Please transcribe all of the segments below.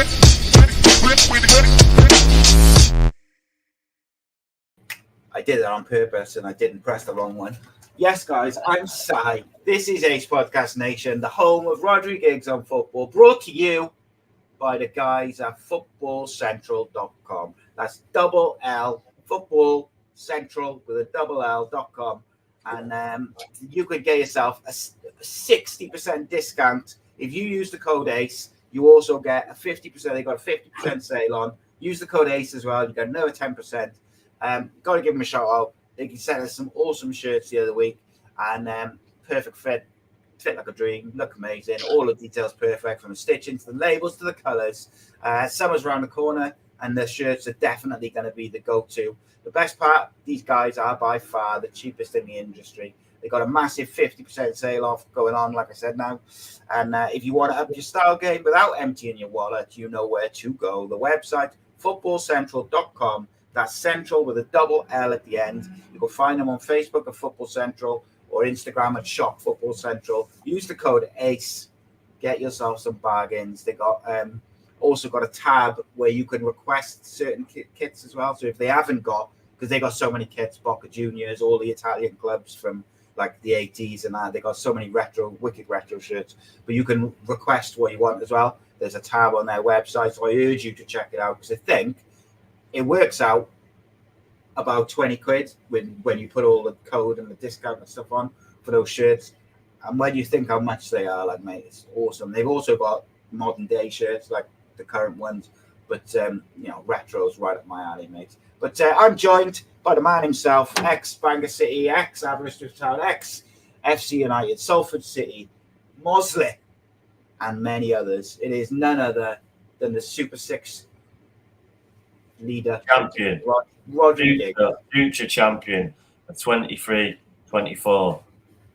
I did it on purpose and I didn't press the wrong one. Yes, guys, I'm Si. This is Ace Podcast Nation, the home of Rhodri Giggs on football, brought to you by the guys at footballcentral.com. That's double L, football central with a double L.com. And you could get yourself a 60% discount. If you use the code ACE, you also get a 50%. They got a 50% sale on. Use the code ACE as well. You get another 10%. Got to give them a shout out. They sent us some awesome shirts the other week, and perfect fit like a dream, look amazing. All the details perfect, from the stitching to the labels to the colours. Summer's around the corner, and the shirts are definitely going to be the go-to. The best part, these guys are by far the cheapest in the industry. They got a massive 50% sale off going on, like I said now. And if you want to up your style game without emptying your wallet, you know where to go. The website, footballcentral.com. That's Central with a double L at the end. You can find them on Facebook at Football Central or Instagram at Shop Football Central. Use the code ACE. Get yourself some bargains. They got also got a tab where you can request certain kits as well. So if they haven't got, because they got so many kits, Boca Juniors, all the Italian clubs from like the 80s and that, they got so many wicked retro shirts. But you can request what you want as well. There's a tab on their website, so I urge you to check it out, because I think it works out about 20 quid when you put all the code and the discount and stuff on for those shirts. And when you think how much they are, like, mate, it's awesome. They've also got modern day shirts, like the current ones, but retro's right up my alley, mate. But I'm joined by the man himself, ex-Bangor City, ex-Aberystwyth Town, ex-FC United, Salford City, Mosley, and many others. It is none other than the Super Six leader, champion, Rhodri Giggs, future champion of 23-24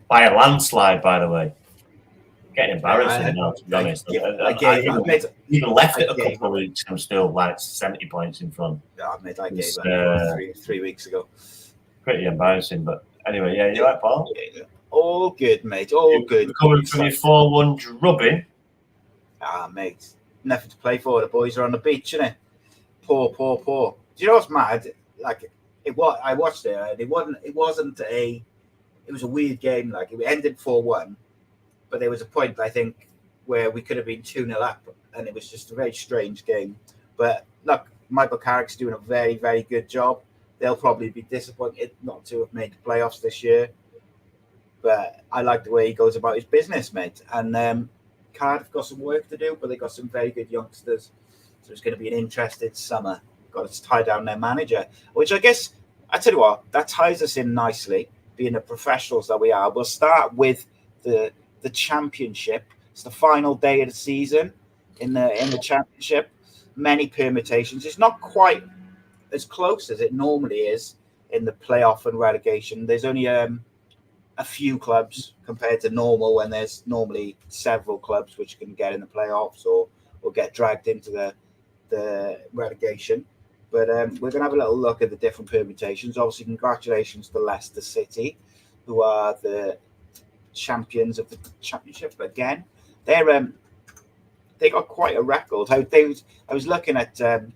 by a landslide, by the way. Getting embarrassing now, to be honest. I even left it a couple of weeks. I'm still like 70 points in front. Yeah, mate, I gave up three weeks ago. Pretty embarrassing, but anyway, yeah, you're right, Paul. All good, mate. All good. Coming from your 4-1 drubbing. Mate, nothing to play for. The boys are on the beach, innit? Poor. Do you know what's mad? Like, I watched it. It was a weird game. Like, it ended 4-1, but there was a point, I think, where we could have been 2-0 up, and it was just a very strange game. But look, Michael Carrick's doing a very, very good job. They'll probably be disappointed not to have made the playoffs this year, but I like the way he goes about his business, mate. And Cardiff got some work to do, but they got some very good youngsters. So it's going to be an interesting summer. Got to tie down their manager, which I guess, I tell you what, that ties us in nicely, being the professionals that we are. We'll start with the championship. It's the final day of the season in the championship. Many permutations. It's not quite as close as it normally is in the playoff and relegation. There's only a few clubs compared to normal, when there's normally several clubs which can get in the playoffs or get dragged into the relegation. But we're going to have a little look at the different permutations. Obviously, congratulations to Leicester City, who are the champions of the championship again. They got quite a record. I was looking at the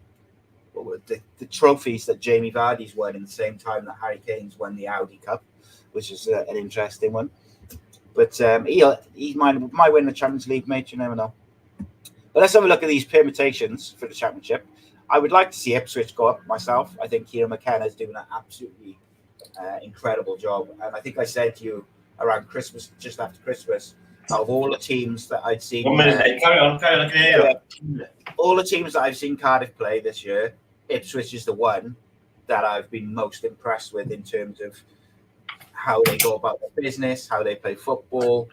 trophies that Jamie Vardy's won in the same time that Harry Kane's won the Audi Cup, which is an interesting one. But he might win the Champions League, mate. You never know. But let's have a look at these permutations for the championship. I would like to see Ipswich go up myself. I think Kieran McKenna is doing an absolutely incredible job. And I think I said to you around Christmas, just after Christmas, out of all the teams that I'd seen... 1 minute, carry on, I can hear you. All the teams that I've seen Cardiff play this year, Ipswich is the one that I've been most impressed with in terms of how they go about their business, how they play football.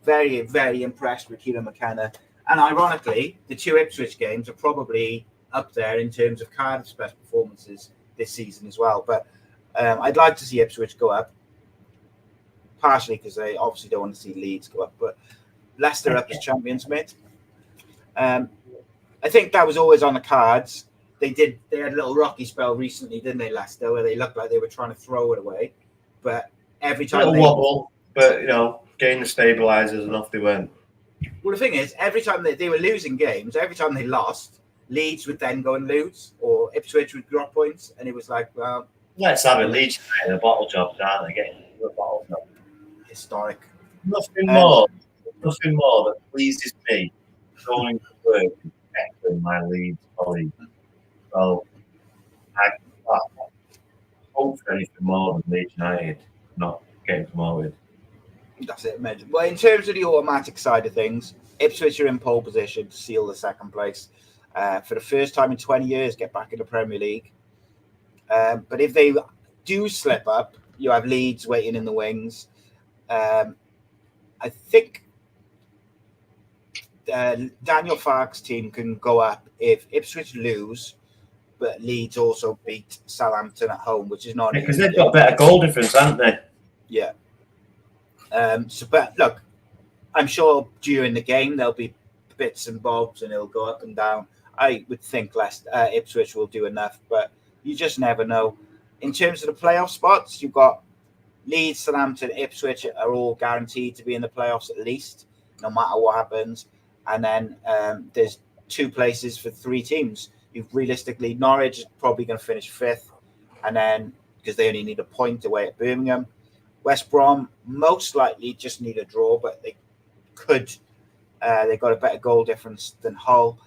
Very, very impressed with Kieran McKenna. And ironically, the two Ipswich games are probably up there in terms of Cardiff's best performances this season as well. But I'd like to see Ipswich go up, partially because they obviously don't want to see Leeds go up. But Leicester up as champions, mate. I think that was always on the cards. They had a little rocky spell recently, didn't they, Leicester, where they looked like they were trying to throw it away. But every time wobble, but gain the stabilisers and off they went. Well, the thing is, every time they were losing games, every time they lost, Leeds would then go and lose, or Ipswich would drop points, and it was like, well, let's have it. Leeds the bottle jobs, aren't they? Getting a bottle job. Historic. Nothing more that pleases me going to work and protecting my Leeds colleague. So I hope for anything more than Leeds United not getting promoted. That's it, imagine. Well, in terms of the automatic side of things, Ipswich are in pole position to seal the second place. For the first time in 20 years, get back in the Premier League. But if they do slip up, you have Leeds waiting in the wings. I think Daniel Farke's team can go up if Ipswich lose, but Leeds also beat Southampton at home, which is not because they've got better goal difference, haven't they? Yeah. But look, I'm sure during the game there'll be bits and bobs, and it'll go up and down. I would think Ipswich will do enough, but you just never know. In terms of the playoff spots, you've got Leeds, Southampton, Ipswich are all guaranteed to be in the playoffs at least, no matter what happens. And then there's 2 places for 3 teams. You've realistically, Norwich is probably going to finish 5th, and then because they only need a point away at Birmingham. West Brom most likely just need a draw, but they could. They've got a better goal difference than Hull.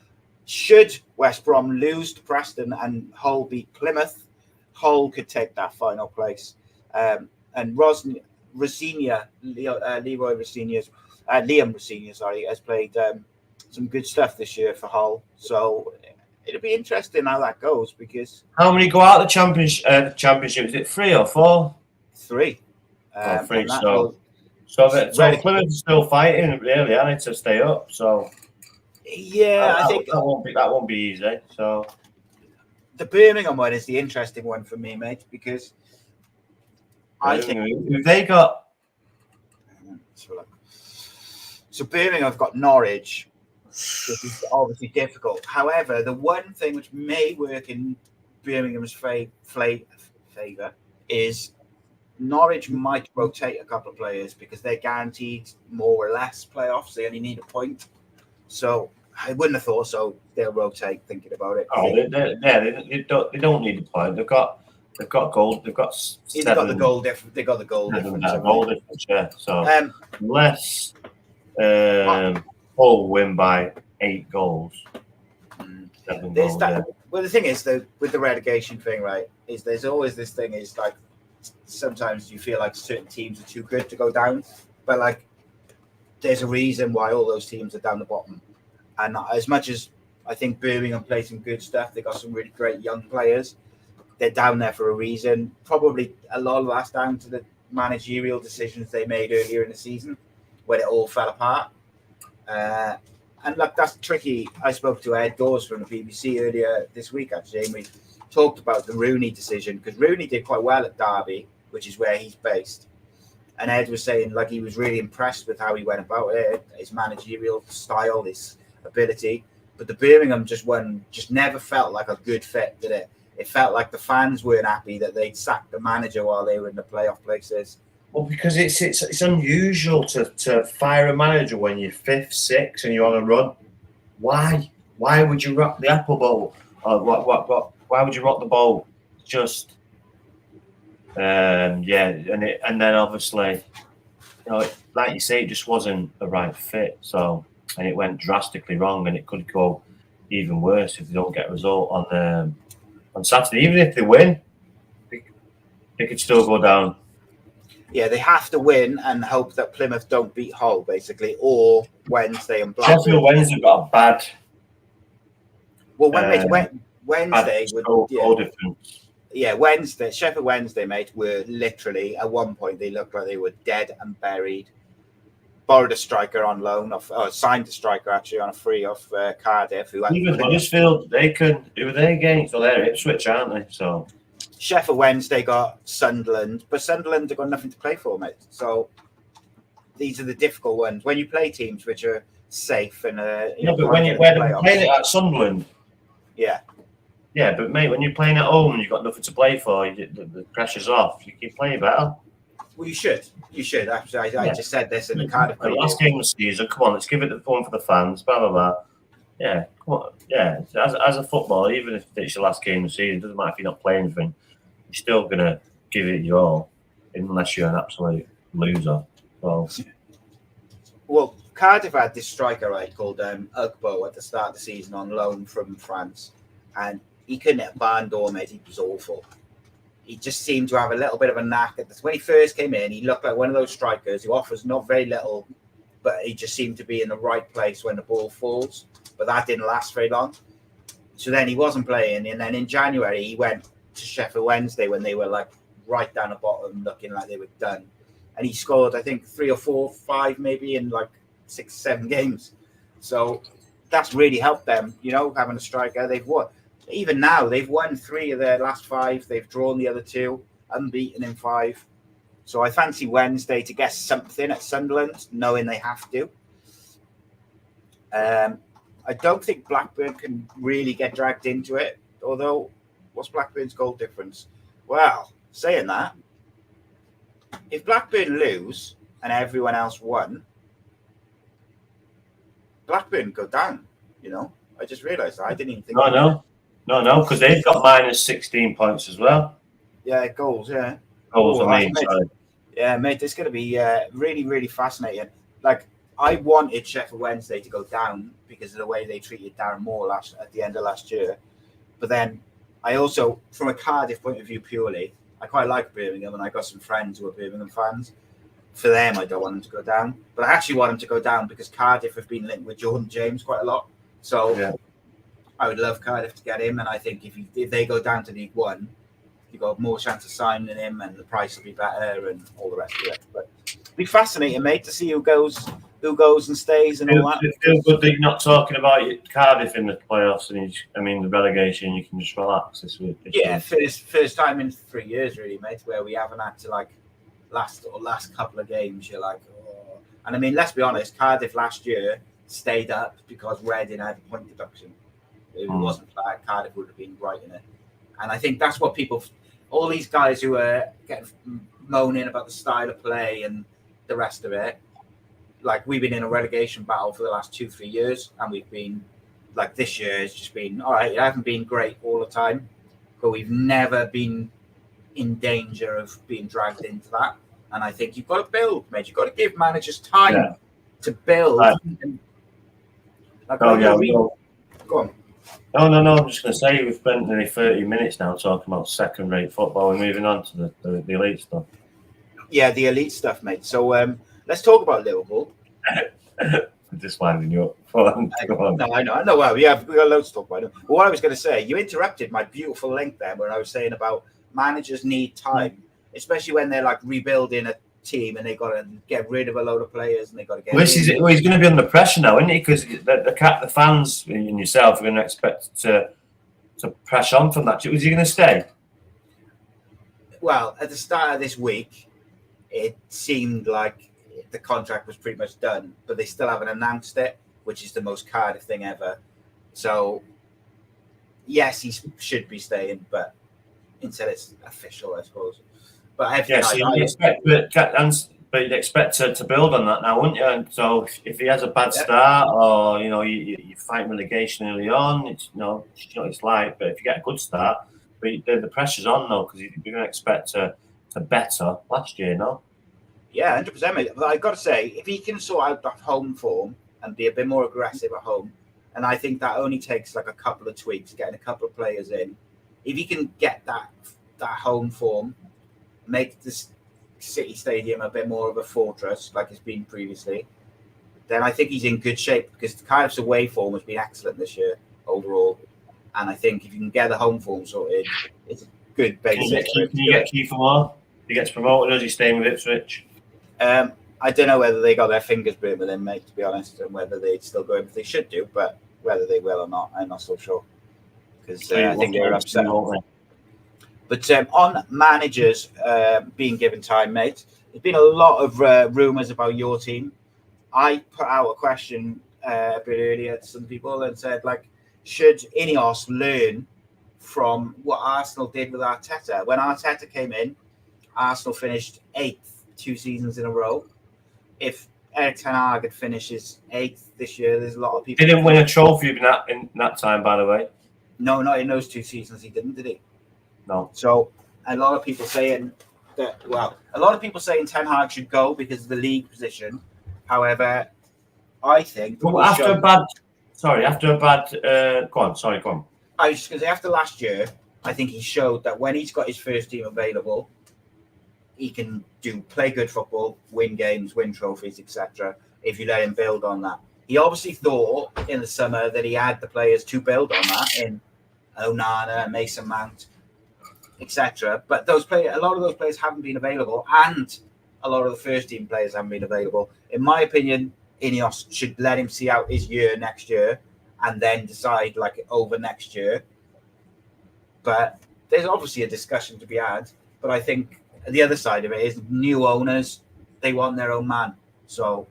Should West Brom lose to Preston and Hull beat Plymouth, Hull could take that final place. And Liam Rosenior, has played some good stuff this year for Hull. So it'll be interesting how that goes, because how many go out of the championship? Is it 3 or 4? 3. 3. So Plymouth is still fighting, really, aren't they, to stay up? So yeah, I think that won't be easy. So the Birmingham one is the interesting one for me, mate, because I think they got. So Birmingham have got Norwich, which is obviously difficult. However, the one thing which may work in Birmingham's favour is Norwich might rotate a couple of players because they're guaranteed more or less playoffs. They only need a point. So I wouldn't have thought so. They'll rotate, thinking about it. Oh, they don't need a point. They've got gold. They've got 7. They've got the goal difference. They've got the goal difference. Yeah. So unless Hull win by 8 goals. 7 goals. Well, the thing is, though, with the relegation thing, right, is there's always this thing is like sometimes you feel like certain teams are too good to go down, but like there's a reason why all those teams are down the bottom. And as much as I think Birmingham play some good stuff, they got some really great young players. They're down there for a reason. Probably a lot of that's down to the managerial decisions they made earlier in the season when it all fell apart. And look, that's tricky. I spoke to Ed Dawes from the BBC earlier this week, actually, and we talked about the Rooney decision, because Rooney did quite well at Derby, which is where he's based. And Ed was saying, like, he was really impressed with how he went about it, his managerial style, his ability. But the Birmingham just never felt like a good fit, did it? It felt like the fans weren't happy that they'd sacked the manager while they were in the playoff places. Well, because it's unusual to fire a manager when you're 5th, 6th, and you're on a run. Why? Why would you rock the apple bowl? Or why would you rock the bowl? Just and then obviously, like you say, it just wasn't the right fit. So, and it went drastically wrong, and it could go even worse if they don't get a result on Saturday. Even if they win, they could still go down. Yeah, they have to win and hope that Plymouth don't beat Hull, basically, or Wednesday and Blackburn. Sheffield Wednesday got a bad. Well, Wednesday would difference. Yeah, Sheffield Wednesday, mate, were literally at one point they looked like they were dead and buried. Borrowed a striker on loan, signed a striker actually on a free off Cardiff. Even Huddersfield, who are they against? Well, they're Ipswich, aren't they? So Sheffield Wednesday got Sunderland, but Sunderland have got nothing to play for, mate. So these are the difficult ones when you play teams which are safe and but when you're playing it at Sunderland, yeah, but mate, when you're playing at home and you've got nothing to play for, the pressure's off. You can play better. Well, you should. Actually, I just said this in the Cardiff. The last game of the season. Come on, let's give it the fun for the fans. Blah blah blah. Yeah, well, yeah. As a footballer, even if it's your last game of the season, it doesn't matter if you're not playing anything. You're still gonna give it your all, unless you're an absolute loser. Well, Cardiff had this striker, right, called Ugbo at the start of the season on loan from France, and he couldn't hit a barn door, mate. He was awful. He just seemed to have a little bit of a knack at this. When he first came in, he looked like one of those strikers who offers not very little, but he just seemed to be in the right place when the ball falls. But that didn't last very long. So then he wasn't playing, and then in January he went to Sheffield Wednesday when they were like right down the bottom, looking like they were done. And he scored, I think, 3 or 4, 5 maybe in like 6, 7 games. So that's really helped them, having a striker. They've won. Even now, they've won 3 of their last 5. They've drawn the other 2, unbeaten in 5. So I fancy Wednesday to get something at Sunderland, knowing they have to. I don't think Blackburn can really get dragged into it. Although, what's Blackburn's goal difference? Well, saying that, if Blackburn lose and everyone else won, Blackburn go down. I just realised that. I didn't even think. No, because they've got minus 16 points as well. Yeah, goals. Yeah, goals. I mean, yeah, mate, it's going to be really, really fascinating. Like, I wanted Sheffield Wednesday to go down because of the way they treated Darren Moore at the end of last year. But then I also, from a Cardiff point of view purely, I quite like Birmingham, and I got some friends who are Birmingham fans. For them, I don't want them to go down. But I actually want them to go down because Cardiff have been linked with Jordan James quite a lot. So yeah. I would love Cardiff to get him, and I think if they go down to League One, you've got more chance of signing him, and the price will be better, and all the rest of it. But it'll be fascinating, mate, to see who goes and stays and all that. It feels good that you're not talking about Cardiff in the playoffs and the relegation. You can just relax this week. First time in 3 years, really, mate, where we haven't had to last couple of games. You're like, oh. And I mean, let's be honest, Cardiff last year stayed up because Reading had a point deduction. If it wasn't for that, Cardiff would have been right in it. And I think that's what all these guys who are getting moaning about the style of play and the rest of it, like, we've been in a relegation battle for the last 2-3 years, and we've been, like, this year has just been, all right, it hasn't been great all the time, but we've never been in danger of being dragged into that. And I think you've got to build, mate. You've got to give managers time to build. Go on. No. I'm just going to say we've spent nearly 30 minutes now talking about second-rate football. We're moving on to the elite stuff. Yeah, the elite stuff, mate. So let's talk about Liverpool. I'm just winding you up. No, I know. Well, we got loads to talk about. But what I was going to say, you interrupted my beautiful link there where I was saying about managers need time, especially when they're like rebuilding a team and they got to get rid of a load of players and they got to get. He's going to be under pressure now, isn't he? Because the fans and yourself are going to expect to press on from that. Was he going to stay? Well, at the start of this week, it seemed like the contract was pretty much done, but they still haven't announced it, which is the most Cardiff thing ever. So, yes, he should be staying, but until it's official, I suppose. But you'd expect to build on that now, wouldn't you? And so if he has a bad start, or you fight relegation early on, it's it's like. But if you get a good start, but the pressure's on though, because you're going to expect to better last year, no? Yeah, 100%, mate. But I've got to say, if he can sort out that home form and be a bit more aggressive at home, and I think that only takes like a couple of tweaks, getting a couple of players in. If he can get that home form, make this City Stadium a bit more of a fortress like it's been previously, then I think he's in good shape, because Cardiff's away form has been excellent this year overall. And I think if you can get the home form sorted, it's a good basic. Can you get Kiefer Moore? He gets promoted, or is he staying with Ipswich? I don't know whether they got their fingers burnt with him, mate, to be honest, and whether they'd still go in. They should do, but whether they will or not, I'm not so sure. Because I think they're upset. But on managers being given time, mate, there's been a lot of rumours about your team. I put out a question a bit earlier to some people and said, like, should Ineos learn from what Arsenal did with Arteta? When Arteta came in, Arsenal finished 8th 2 seasons in a row. If Erik ten Hag had finishes 8th this year. There's a lot of people. Didn't win a trophy in that time, by the way. No, not in those 2 seasons. He didn't, did he? No. So a lot of people saying that. Well, a lot of people saying Ten Hag should go because of the league position. However, I think after a bad. Go on. Sorry, go on. I was just going to say, after last year, I think he showed that when he's got his first team available, he can play good football, win games, win trophies, etc. If you let him build on that. He obviously thought in the summer that he had the players to build on that in Onana, Mason Mount, etc. But a lot of those players haven't been available, and a lot of the first team players haven't been available. In my opinion, Ineos should let him see out his year next year and then decide over next year. But there's obviously a discussion to be had. But I think the other side of it is new owners, they want their own man. So,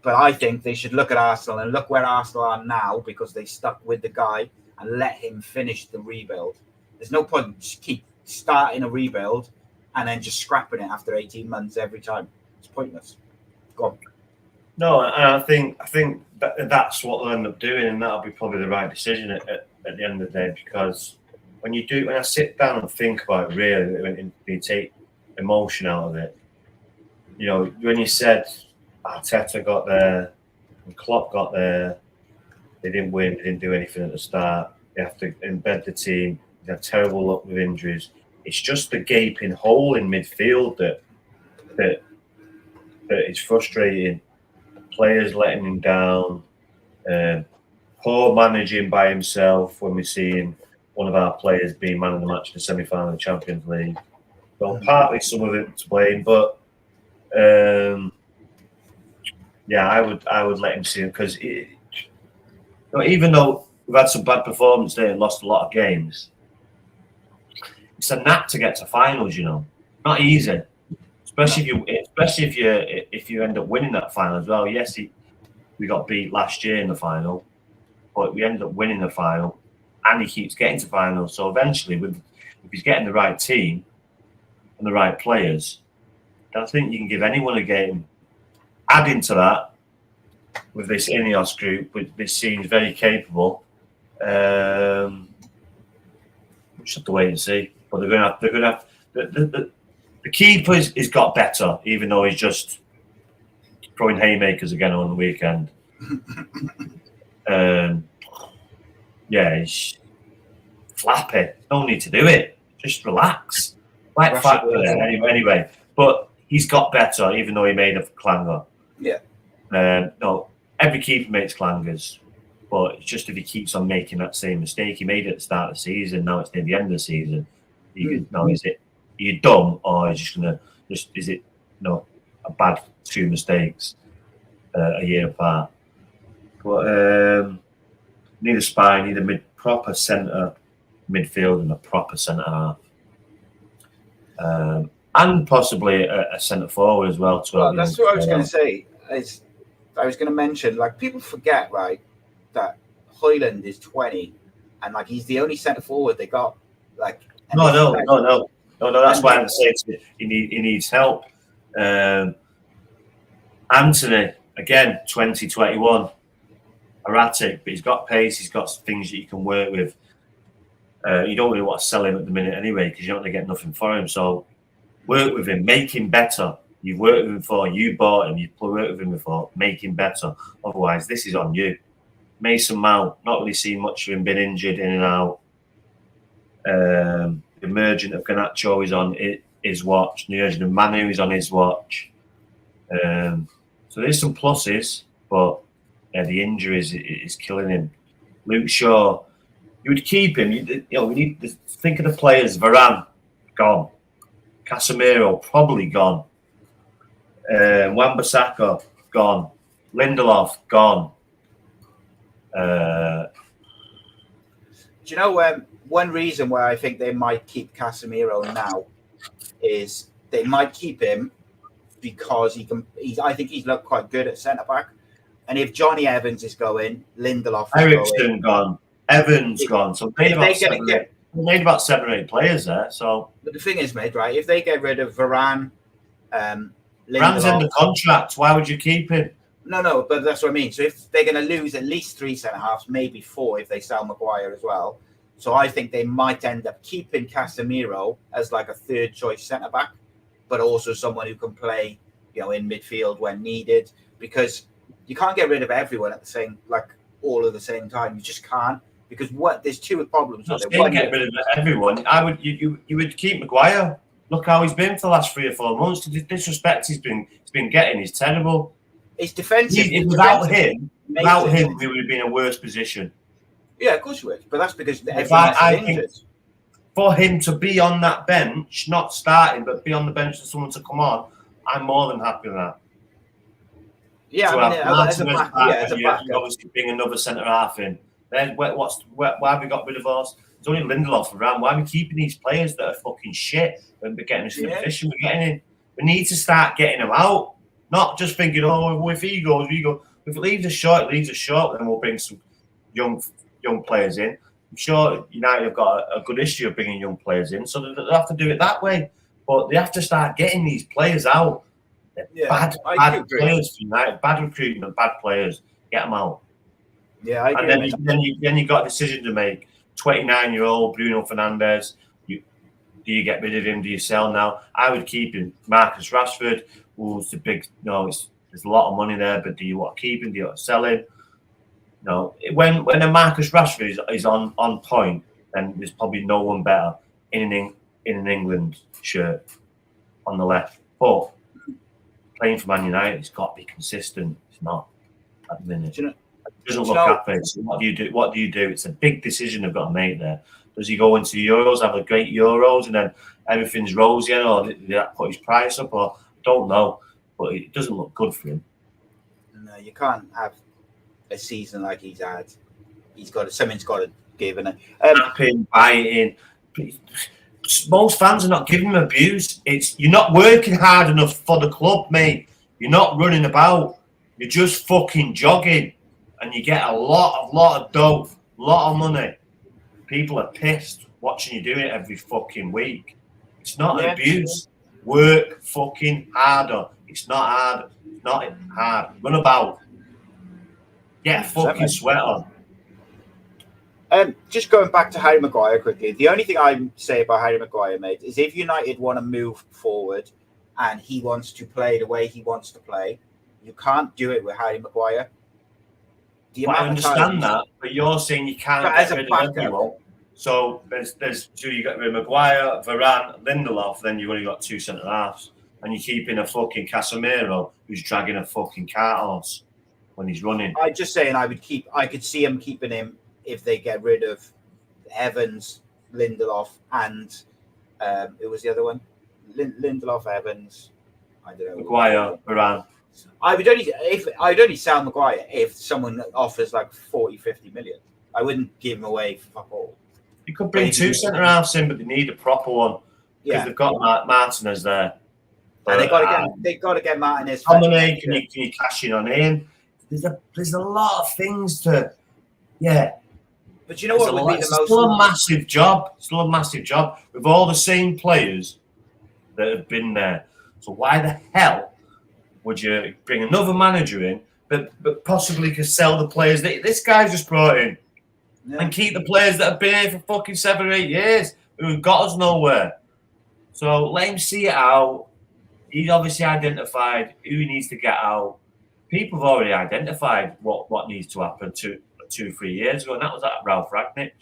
but I think they should look at Arsenal and look where Arsenal are now because they stuck with the guy and let him finish the rebuild. There's no point just keep starting a rebuild and then just scrapping it after 18 months every time. It's pointless. Go on. No, and I think that's what they'll end up doing, and that'll be probably the right decision at the end of the day. Because when I sit down and think about it, really, when you take emotion out of it, when you said Arteta got there and Klopp got there, they didn't win, they didn't do anything at the start. They have to embed the team. They have terrible luck with injuries. It's just the gaping hole in midfield that is frustrating. Players letting him down, poor managing by himself when we're seeing one of our players being man of the match in the semi-final of the Champions League. Well, partly some of it to blame, but I would let him see him because even though we've had some bad performances there and lost a lot of games, it's a knack to get to finals. Not easy. Especially if you end up winning that final as well. Yes, we got beat last year in the final, but we ended up winning the final, and he keeps getting to finals. So eventually, if he's getting the right team and the right players, I think you can give anyone a game. Adding to that, with this Ineos group, this seems very capable. We just have to wait and see. But they're going to have. The keeper has got better, even though he's just throwing haymakers again on the weekend. He's flappy. No need to do it. Just relax. Anyway. But he's got better, even though he made a clanger. Yeah. Every keeper makes clangers. But it's just if he keeps on making that same mistake, he made it at the start of the season, now it's near the end of the season. Are you dumb, or is it a bad 2 mistakes a year apart? But need a spine, need a proper centre midfield and a proper centre half, and possibly a centre forward as well. That's what I was going to say. I was going to mention, people forget, right, that Højlund is 20, and he's the only centre forward they got. No. That's why I'm saying he needs help. Anthony, again, 2021, erratic, but he's got pace. He's got things that you can work with. You don't really want to sell him at the minute anyway because you're not going to get nothing for him. So work with him, make him better. You've worked with him before. You bought him. You've worked with him before. Make him better. Otherwise, this is on you. Mason Mount, not really seen much of him, been injured in and out. The emergent of Garnacho is on his watch. The emergent of Manu is on his watch. So there's some pluses, but the injuries is killing him. Luke Shaw, you would keep him. We need to think of the players. Varane, gone. Casemiro, probably gone. Wan-Bissaka, gone. Lindelof, gone. Do you know one reason why I think they might keep Casemiro now is they might keep him because I think he's looked quite good at centre back, and if Johnny Evans is going, Lindelof is Ericsson gone, Evans gone. So they made about 7 or 8 players there. So but the thing is, mate, right? If they get rid of Varane, Rand's in the contract. Why would you keep him? No, but that's what I mean. So if they're going to lose at least 3 centre-halves, maybe 4 if they sell Maguire as well. So I think they might end up keeping Casemiro as like a third choice centre-back, but also someone who can play, in midfield when needed, because you can't get rid of everyone at the same, all at the same time. You just can't, because there's 2 problems. You can't get rid of everyone. You would keep Maguire. Look how he's been for the last 3 or 4 months. The disrespect he's been getting is terrible. It's defensive. Without him, we would have been in a worse position. Yeah, of course we would. But that's because everyone is injured. For him to be on that bench, not starting, but be on the bench for someone to come on, I'm more than happy with that. Yeah, as a backup. Obviously, bring another centre half in. Then why have we got rid of us? It's only Lindelof around. Why are we keeping these players that are fucking shit and we're getting us in the position we're getting in? We need to start getting them out. Not just thinking, if he goes, we go. If it leaves us short, then we'll bring some young players in. I'm sure United have got a good history of bringing young players in, so they have to do it that way. But they have to start getting these players out. Bad players for United, bad recruitment, bad players. Get them out. Yeah, I agree. And then you got a decision to make. 29-year-old Bruno Fernandes. Do you get rid of him? Do you sell now? I would keep him. Marcus Rashford. It's a big. There's a lot of money there, but do you want to keep him? Do you want to sell him? No. When a Marcus Rashford is on point, then there's probably no one better in an England shirt on the left. But playing for Man United, it's got to be consistent. It's not at the minute. It doesn't look happy. So what do you do? It's a big decision they've got to make there. Does he go into the Euros, have a great Euros, and then everything's rosy, or did that put his price up? Or don't know, but it doesn't look good for him. No, you can't have a season like he's had. Something's got to give in it. Biting. Most fans are not giving him abuse. You're not working hard enough for the club, mate. You're not running about. You're just fucking jogging, and you get a lot of dough, a lot of money. People are pissed watching you do it every fucking week. It's not an abuse. Work fucking harder. It's not hard. It's not hard. Run about. Get a fucking sweat on. Just going back to Harry Maguire quickly, the only thing I say about Harry Maguire, mate, is if United want to move forward and he wants to play the way he wants to play, you can't do it with Harry Maguire. I understand that, but you're saying you can't get rid of everyone. So you got rid of Maguire, Varane, Lindelof, then you've only got 2 centre halves, and you're keeping a fucking Casemiro who's dragging a fucking cart horse when he's running. I'm just saying I could see him keeping him if they get rid of Evans, Lindelof, and who was the other one? Lindelof, Evans. I don't know. Maguire, Varane. I'd only sell Maguire if someone offers like 40-50 million. I wouldn't give him away for fuck all. You could bring 2 centre halves in, but they need a proper one because they've got Martinez there. And they got to get Martinez. Dominic, can you cash in on him? There's a lot of things to, But you know what would be the most? Still a massive job. Still a massive job with all the same players that have been there. So why the hell would you bring another manager in, but possibly could sell the players that this guy's just brought in, and keep the players that have been here for fucking 7 or 8 years who've got us nowhere? So let him see it out. He's obviously identified who he needs to get out. People have already identified what needs to happen 2-3 years ago, and that was at Ralph Ragnick.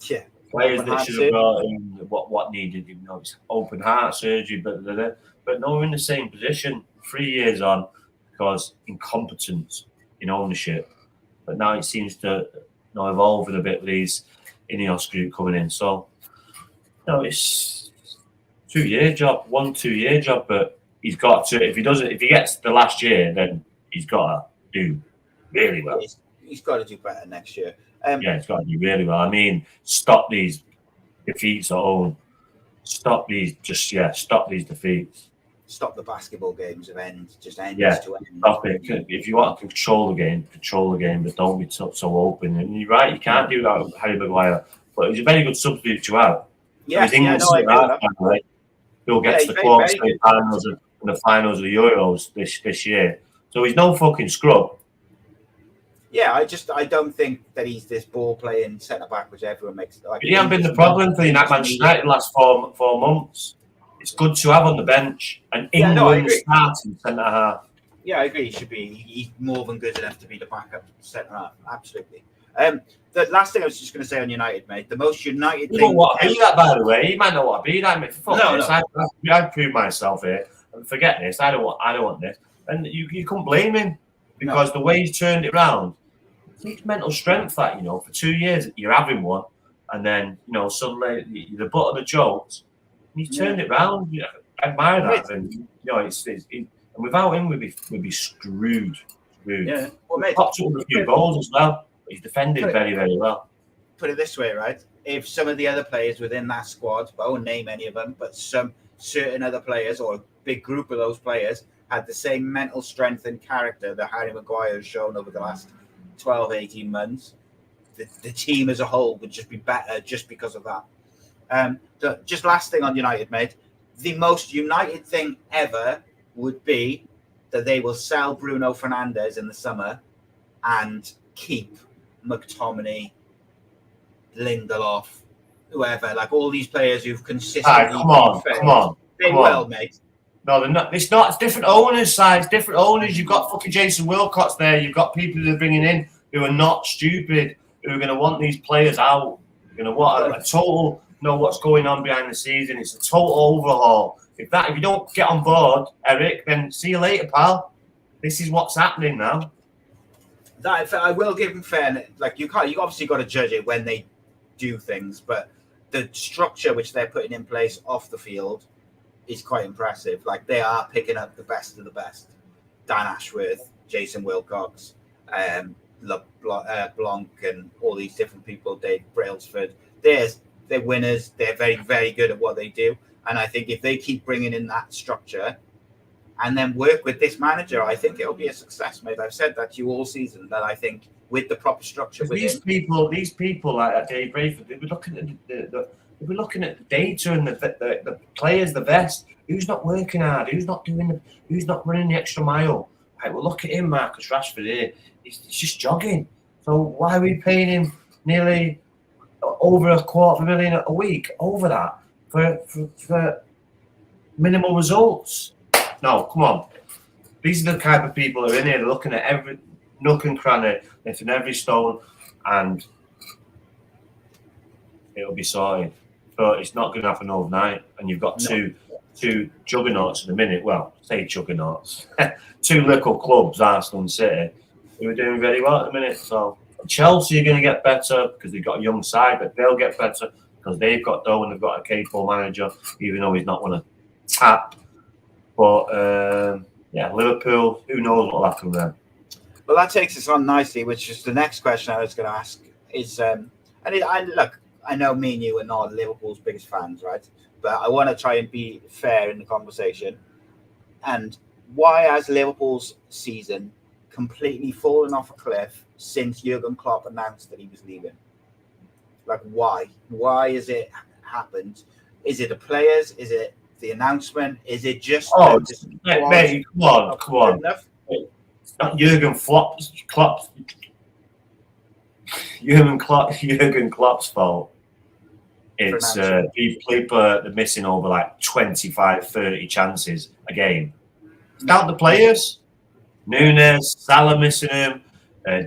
Yeah. Players that should have brought in what needed, even though it's open heart surgery, but no, we're in the same position 3 years on because incompetence in ownership. But now it seems to evolve a bit with these Ineos group coming in. So, it's 2 year job, 1-2 year job, but he's got to, if he gets the last year, then he's got to do really well. He's got to do better next year. He's got to do really well. I mean, stop these defeats at home. Stop these defeats. Stop the basketball games of end. Just end to end. Stop it. If you want to control the game, but don't be so open. And you're right, you can't do that with Harry Maguire. But he's a very good substitute to have. Yeah, He'll get to the quarter finals in the finals of the Euros this year. So he's no fucking scrub. Yeah, I don't think that he's this ball playing centre back, which everyone makes. Like, he hasn't been the problem for Manchester United the last 4 months. It's good to have on the bench and England starting centre half. Yeah, I agree. He's more than good enough to be the backup centre half. Absolutely. The last thing I was just going to say on United, mate, the most United thing. You don't want to be that, by the way. You might not want to be that, mate. Fuck this. I prove myself here. And forget this. I don't want this. And you couldn't blame him because the way he turned it around, it takes mental strength. That for 2 years you're having one, and then suddenly you're the butt of the jokes. And he turned it around. I admire that. And and without him, we'd be screwed. Yeah. Well, mate, popped up with a few goals as well. He's defended very, very well. Put it this way, right? If some of the other players within that squad, I won't name any of them, but some certain other players or a big group of those players had the same mental strength and character that Harry Maguire has shown over the last 12, 18 months, the team as a whole would just be better just because of that. Just last thing on United, mate. The most United thing ever would be that they will sell Bruno Fernandes in the summer and keep McTominay, Lindelof, whoever, like all these players who've consistently. Come on. They will, mate. No, they're not. It's not. It's different owners, size. Different owners. You've got fucking Jason Wilcox there. You've got people they're bringing in who are not stupid, who are going to want these players out. You're going to want a total know what's going on behind the scenes, and it's a total overhaul. If you don't get on board, Eric, then see you later, pal. This is what's happening now. That I will give them fairness. Like you obviously got to judge it when they do things, but the structure which they're putting in place off the field is quite impressive. Like they are picking up the best of the best. Dan Ashworth, Jason Wilcox, Blanc, and all these different people. Dave Brailsford. They're winners. They're very, very good at what they do. And I think if they keep bringing in that structure and then work with this manager, I think it'll be a success, mate. I've said that to you all season, that I think with the proper structure. These people like Dave Brayford, they'll be looking at the data and the players, the best. Who's not working hard? Who's not running the extra mile? Right, well, look at him, Marcus Rashford here. He's just jogging. So why are we paying him nearly over $250,000 a week over that for minimal results? No, come on. These are the type of people who are in here looking at every nook and cranny, lifting every stone, and it'll be sorted. But it's not going to happen overnight. And you've got two juggernauts at the minute. Well, say juggernauts. Two little clubs, Arsenal and City, who are doing very well at the minute. So Chelsea are going to get better because they've got a young side, but they'll get better because they've got dough and they've got a capable manager, even though he's not one to tap. But Liverpool, who knows what will happen there? Well, that takes us on nicely, which is the next question I was going to ask. Is I know me and you are not Liverpool's biggest fans, right? But I want to try and be fair in the conversation. And why has Liverpool's season completely fallen off a cliff since Jurgen Klopp announced that he was leaving? Like, why? Why has it happened? Is it the players? Is it the announcement? Is it just... Mate, come on. It's not Jurgen Klopp's fault. It's people are missing over like 25, 30 chances a game. Count the players. Nunes, Salah missing him,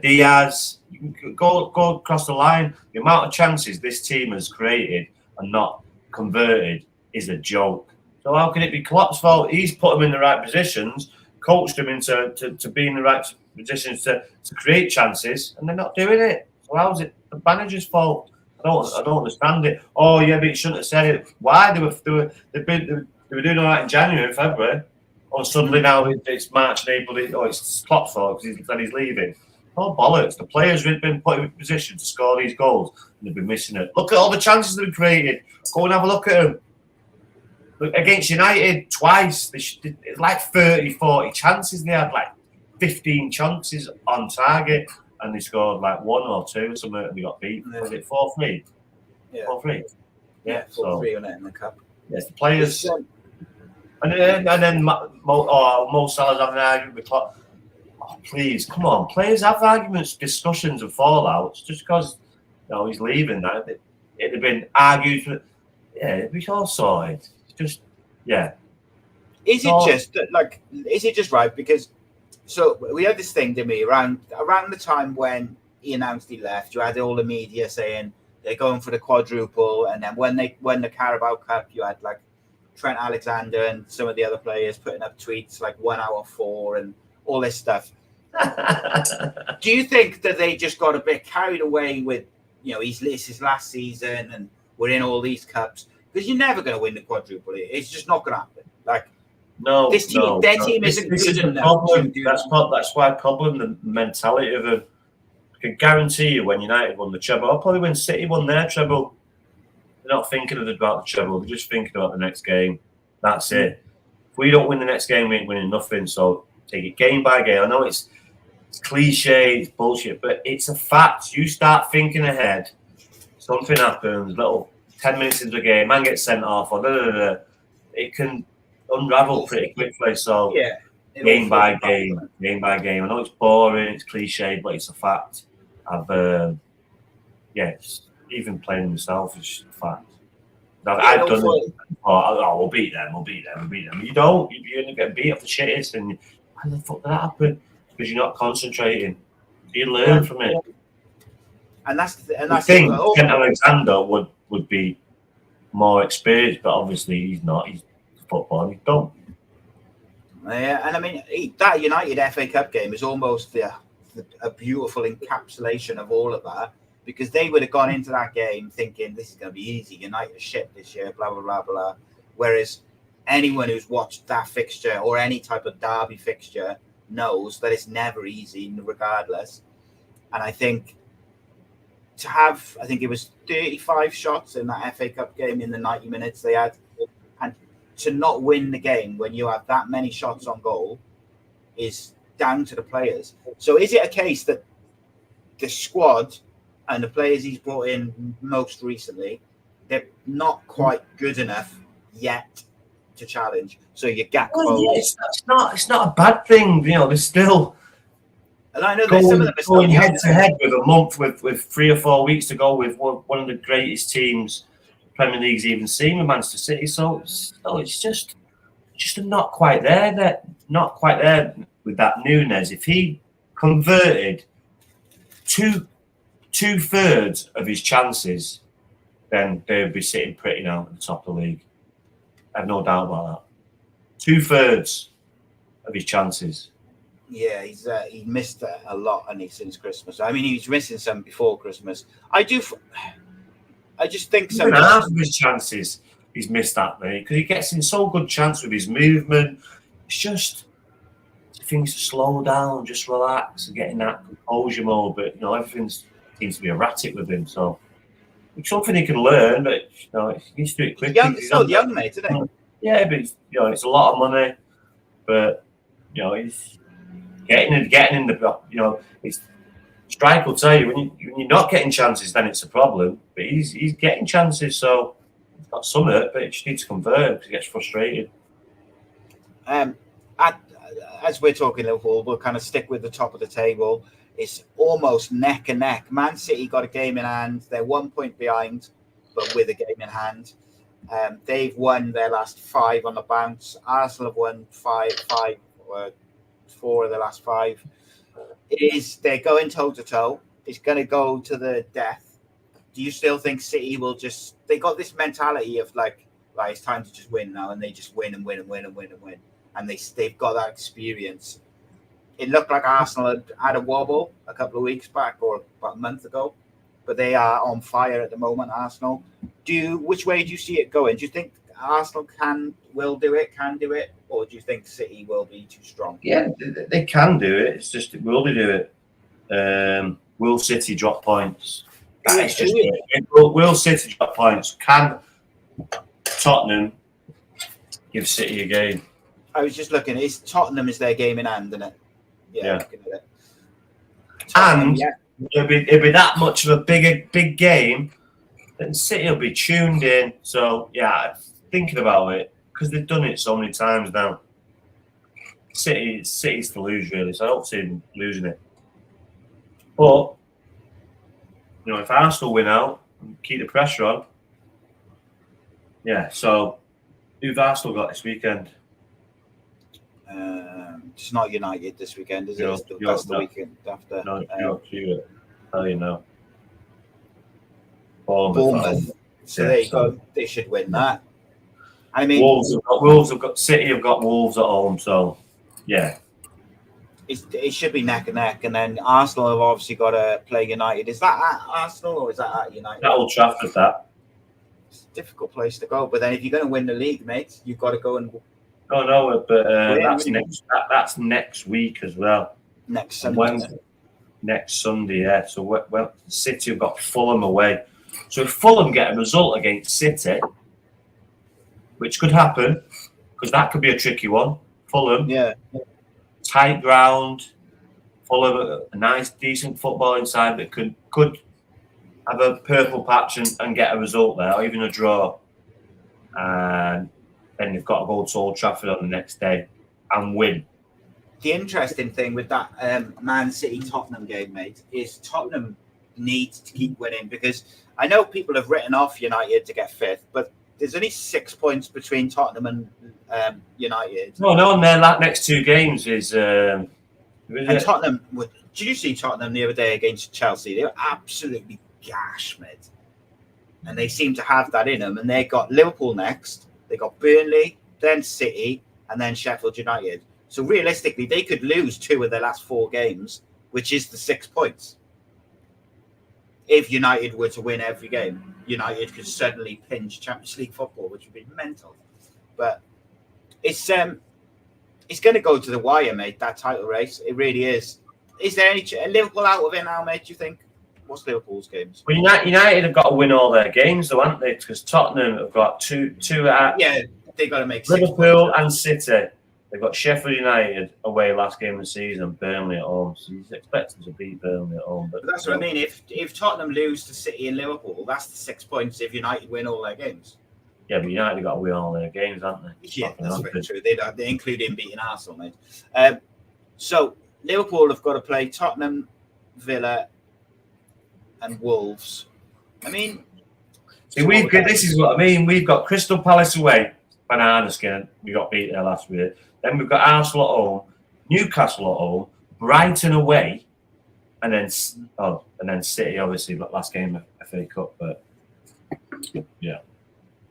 Diaz. You can go across the line. The amount of chances this team has created and not converted is a joke. So how can it be Klopp's fault? He's put them in the right positions, coached them into to be in the right positions to create chances, and they're not doing it. So how is it the manager's fault? I don't understand it. Oh yeah, but you shouldn't have said it. Why? They were doing all right in January, February. Or suddenly now it's March and April. It's Klopp's fault because he's leaving. Oh bollocks! The players have been put in position to score these goals and they've been missing it. Look at all the chances they've created. Go and have a look at them. Look, against United twice, it's like 30, 40 chances. They had like 15 chances on target. And they scored like 1 or 2 or something, and they got beat. Was it 4-3? Yeah. 4-3. Yeah, 4-3 on it in the cup. Yes, the players. And then Mo Salah's having an argument with Klopp. Oh, please, come on. Players have arguments, discussions and fallouts. Just because he's leaving now, it'd have been argued. Yeah, it'd be all sorted. It's just, yeah. Is it just right? Because so we had this thing, didn't we, around the time when he announced he left, you had all the media saying they're going for the quadruple, and then when they won the Carabao Cup, you had like Trent Alexander and some of the other players putting up tweets like 1 out of 4 and all this stuff. Do you think that they just got a bit carried away with, this is his last season and we're in all these cups? Because you're never going to win the quadruple. It's just not going to happen. Like, their team isn't good enough. That's why problem, the mentality of them. I can guarantee you when United won the treble, or probably when City won their treble, they're not thinking about the treble. They're just thinking about the next game. That's it. If we don't win the next game, we ain't winning nothing. So take it game by game. I know it's cliche, it's bullshit, but it's a fact. You start thinking ahead, something happens, little 10 minutes into the game, man gets sent off, or it can unravel pretty quickly. So game by game. I know it's boring, it's cliche, but it's a fact. Even playing myself is just a fact. I've done it. We'll beat them. You don't. You're going to get beat off the shittest, and how the fuck did that happen? Because you're not concentrating. You learn from it. And that's Trent Alexander would be more experienced, but obviously he's not. He's football. He's done. Yeah, and I mean that United FA Cup game is almost a beautiful encapsulation of all of that, because they would have gone into that game thinking this is going to be easy. United shit this year, blah blah blah blah. Whereas anyone who's watched that fixture or any type of derby fixture knows that it's never easy, regardless. And I think it was 35 shots in that FA Cup game in the 90 minutes they had, and to not win the game when you have that many shots on goal is down to the players. So is it a case that the squad and the players he's brought in most recently, they're not quite good enough yet to challenge? So you get close. It's not a bad thing. There's still. And I know there's some of them going head to head with a month, with 3 or 4 weeks to go with one of the greatest teams Premier League's even seen with Manchester City. So it's just not quite there. Not quite there with that Núñez. If he converted two-thirds of his chances, then they would be sitting pretty now at the top of the league. I have no doubt about that. 2/3 of his chances. Yeah, he missed a lot, since Christmas. I mean, he was missing some before Christmas. I just think some half of his chances he's missed that, mate, because he gets in so good chance with his movement. It's just things to slow down, just relax, and get in that composure mode. But everything seems to be erratic with him. So it's something he can learn, but he needs to do it quickly. He's still young, mate, isn't he? Yeah, but it's a lot of money. But he's getting in the it's Strike will tell you when you're not getting chances, then it's a problem. But he's getting chances, so he's got some hurt, but he just needs to convert because he gets frustrated. As we're talking Liverpool, we'll kind of stick with the top of the table. It's almost neck and neck. Man City got a game in hand. They're 1 point behind, but with a game in hand. They've won their last 5 on the bounce. Arsenal have won 4 of the last 5. They're going toe to toe. It's going to go to the death. Do you still think City will they got this mentality of like, right, it's time to just win now, and they just win and win and win and win and win, and they've got that experience. It looked like Arsenal had a wobble a couple of weeks back or about a month ago, but they are on fire at the moment. Arsenal. Which way do you see it going? Do you think Arsenal can do it, or do you think City will be too strong? Yeah, they can do it. It's just will they do it? Will City drop points? That is just it. Will City drop points? Can Tottenham give City a game? I was just looking. Tottenham is their game in hand, isn't it? Yeah. Looking at it. And it'll be that much of a big game, then City will be tuned in. So thinking about it, because they've done it so many times now. City's to lose, really, so I don't see them losing it. But, if Arsenal win out, keep the pressure on. Yeah, so who've Arsenal got this weekend? It's not United this weekend, is it? That's the weekend after. No, you're tell you now. Bournemouth. So there you go. They should win that. I mean, City have got Wolves at home, so yeah. It should be neck and neck, and then Arsenal have obviously got to play United. Is that at Arsenal or is that at United? That Old Trafford, that. It's a difficult place to go, but then if you're going to win the league, mate, you've got to go and. No, but that's next week as well. Next Sunday. Next Sunday, yeah. So well, City have got Fulham away. So if Fulham get a result against City, which could happen, because that could be a tricky one. Fulham, tight ground. Fulham, a nice, decent footballing side that could have a purple patch and get a result there, or even a draw. And then you've got to go to Old Trafford on the next day and win. The interesting thing with that Man City Tottenham game, mate, is Tottenham needs to keep winning, because I know people have written off United to get fifth, but there's only 6 points between Tottenham and United. No, and their next two games is. And Tottenham. Did you see Tottenham the other day against Chelsea? They were absolutely gash, mate, and they seem to have that in them. And they got Liverpool next. They got Burnley, then City, and then Sheffield United. So realistically, they could lose 2 of their last 4 games, which is the 6 points. If United were to win every game, United could suddenly pinch Champions League football, which would be mental. But it's going to go to the wire, mate, that title race. It really is. Is there any Liverpool out of it now, mate, do you think? What's Liverpool's games? Well, United have got to win all their games, though, haven't they? Because Tottenham have got two at they've got to make Liverpool and City. They've got Sheffield United away last game of the season, Burnley at home. So he's expecting to beat Burnley at home. But that's what I mean. If Tottenham lose to City and Liverpool, that's the 6 points if United win all their games. Yeah, but United have got to win all their games, haven't they? Yeah, that's very true. They include in beating Arsenal, mate. So Liverpool have got to play Tottenham, Villa, and Wolves. I mean, this is what I mean. We've got Crystal Palace away, banana skin. We got beat there last week. Then we've got Arsenal at home, Newcastle at home, Brighton away, and then City, obviously, last game of FA Cup. But yeah,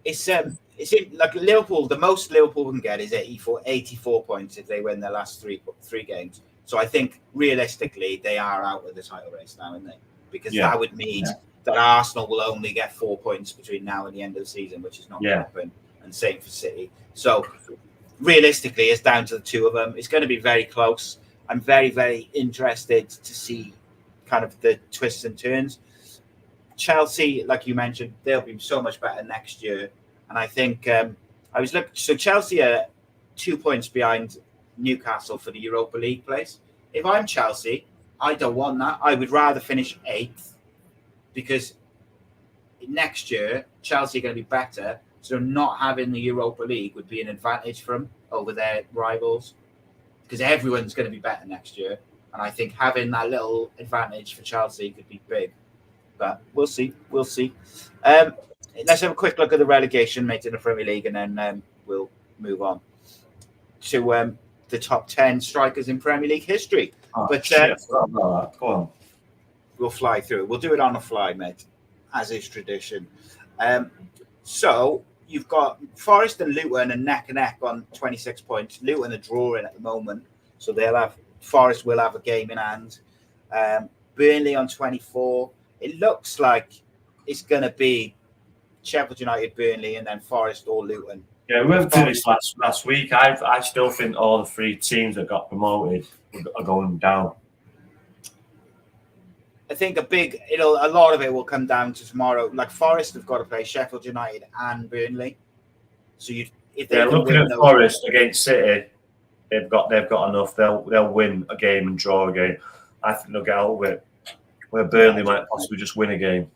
it's like Liverpool. The most Liverpool can get is 84 points if they win their last three games. So I think realistically they are out of the title race now, aren't they? Because that would mean that Arsenal will only get 4 points between now and the end of the season, which is not going to happen. And same for City. So realistically, it's down to the two of them. It's going to be very close. I'm very, very interested to see kind of the twists and turns. Chelsea, like you mentioned, they'll be so much better next year. And I think so Chelsea are 2 points behind Newcastle for the Europa League place. If I'm Chelsea, I don't want that. I would rather finish 8th, because next year Chelsea are going to be better. So not having the Europa League would be an advantage for them over their rivals, because everyone's going to be better next year. And I think having that little advantage for Chelsea could be big. But we'll see. Let's have a quick look at the relegation, mate, in the Premier League, and then we'll move on to the top 10 strikers in Premier League history. Go on. We'll fly through it. We'll do it on the fly, mate, as is tradition. So you've got Forest and Luton and neck on 26 points. Luton are drawing at the moment, so Forest will have a game in hand. Burnley on 24. It looks like it's going to be Sheffield United, Burnley, and then Forest or Luton. Yeah, we went through this last week. I still think all the 3 teams that got promoted are going down. I think a lot of it will come down to tomorrow. Like Forest have got to play Sheffield United and Burnley. So if they're looking at Forest against City, they've got enough. They'll win a game and draw a game. I think they'll get out of it. Where Burnley might possibly just win a game.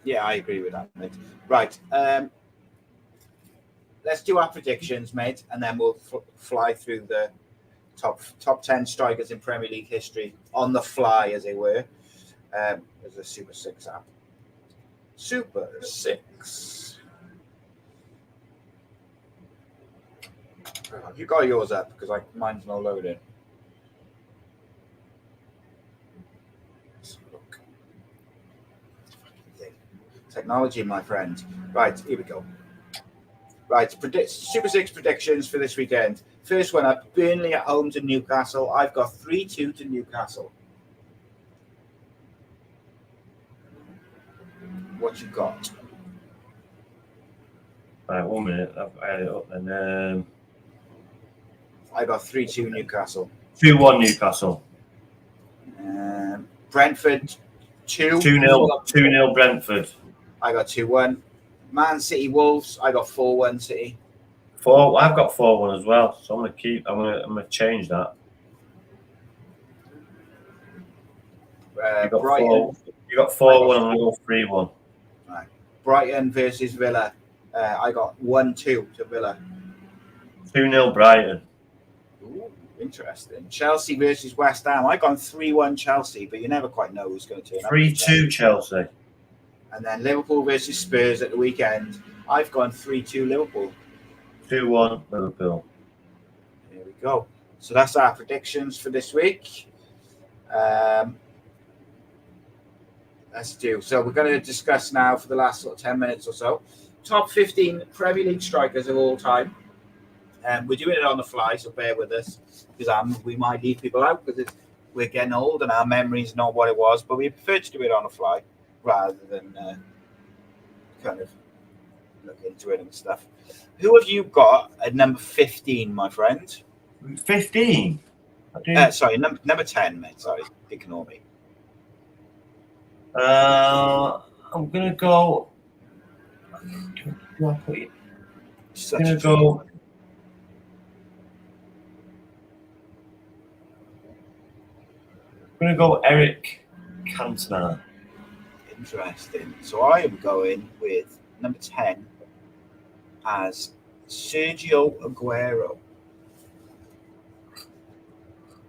Yeah, I agree with that, mate. Right. let's do our predictions, mate, and then we'll fly through the top 10 strikers in Premier League history on the fly, as they were. There's a Super 6 app. Super 6. You got yours up because mine's not loading. Let's look. Technology, my friend. Right, here we go. Right, Super 6 predictions for this weekend. First one up, Burnley at home to Newcastle. I've got 3-2 to Newcastle. What you got? Right, 1 minute. I've added it up and I got 3-2 Newcastle. 2-1 Newcastle. Brentford 2. 2-0 Brentford. I got 2-1. Man City Wolves. I got 4-1 City. I've got 4-1 as well, so I'm gonna change that. You got Brighton. You got 4-1. I'm gonna go 3-1. Right. Brighton versus Villa. I got 1-2 to Villa. 2-0 Brighton. Ooh, interesting. Chelsea versus West Ham. I got 3-1 Chelsea, but you never quite know who's going to turn up. 3-2 Chelsea. And then Liverpool versus Spurs at the weekend. I've gone 3-2 Liverpool. 2-1 Liverpool. Here we go. So that's our predictions for this week. Let's do. So we're going to discuss now for the last sort of 10 minutes or so. Top 15 Premier League strikers of all time. We're doing it on the fly, so bear with us. Because we might leave people out because we're getting old and our memory's not what it was. But we prefer to do it on the fly rather than kind of look into it and stuff. Who have you got at number 15, my friend? 15? Sorry, number 10, mate. Sorry, ignore me. I'm going to go... I'm going to go Eric Cantona. Interesting. So I am going with number 10 as Sergio Aguero.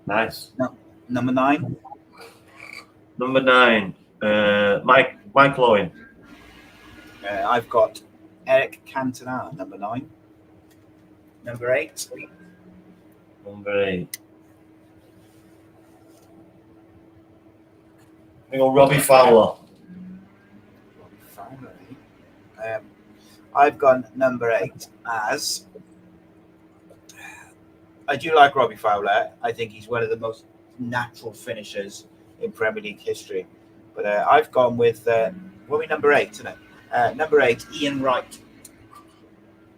Nice. Number 9? Number 9, Michael Owen. I've got Eric Cantona, number 9. Number 8. Number 8. I go Robbie Fowler. I've gone number 8 as... I do like Robbie Fowler. I think he's one of the most natural finishers in Premier League history. But I've gone with... what are we, number 8, isn't it? Number 8, Ian Wright.